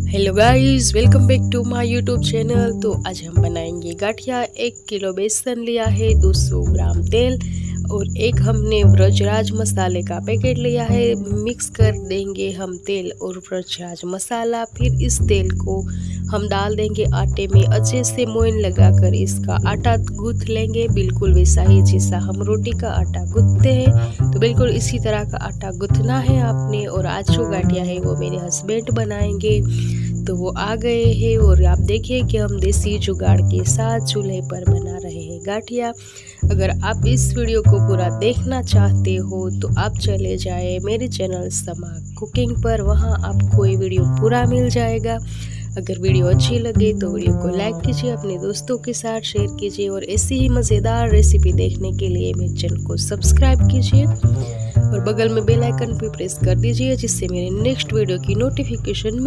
Hello guys, welcome back to my YouTube channel. तो आज हम बनाएंगे गाठिया। 1 किलो बेसन लिया है, 200 ग्राम तेल और एक हमने व्रजराज मसाले का पैकेट लिया है। मिक्स कर देंगे हम तेल और व्रजराज मसाला। फिर इस तेल को हम डाल देंगे आटे में, अच्छे से मोइन लगाकर इसका आटा गूंथ लेंगे, बिल्कुल वैसा ही जैसा हम रोटी का आटा गूंथते हैं। तो बिल्कुल इसी तरह का आटा गूंथना है आपने। और आज जो गाठिया है वो मेरे हस्बैंड बनाएंगे, तो वो आ गए हैं। और आप देखिए कि हम देसी जुगाड़ के साथ चूल्हे पर बना रहे हैं गाठिया। अगर आप इस वीडियो को पूरा देखना चाहते हो तो आप चले जाए मेरे चैनल समा कुकिंग पर, वहाँ आपको ये वीडियो पूरा मिल जाएगा। अगर वीडियो अच्छी लगे तो वीडियो को लाइक कीजिए, अपने दोस्तों के साथ शेयर कीजिए और ऐसी ही मज़ेदार रेसिपी देखने के लिए मेरे चैनल को सब्सक्राइब कीजिए और बगल में बेल आइकन भी प्रेस कर दीजिए, जिससे मेरे नेक्स्ट वीडियो की नोटिफिकेशन मिल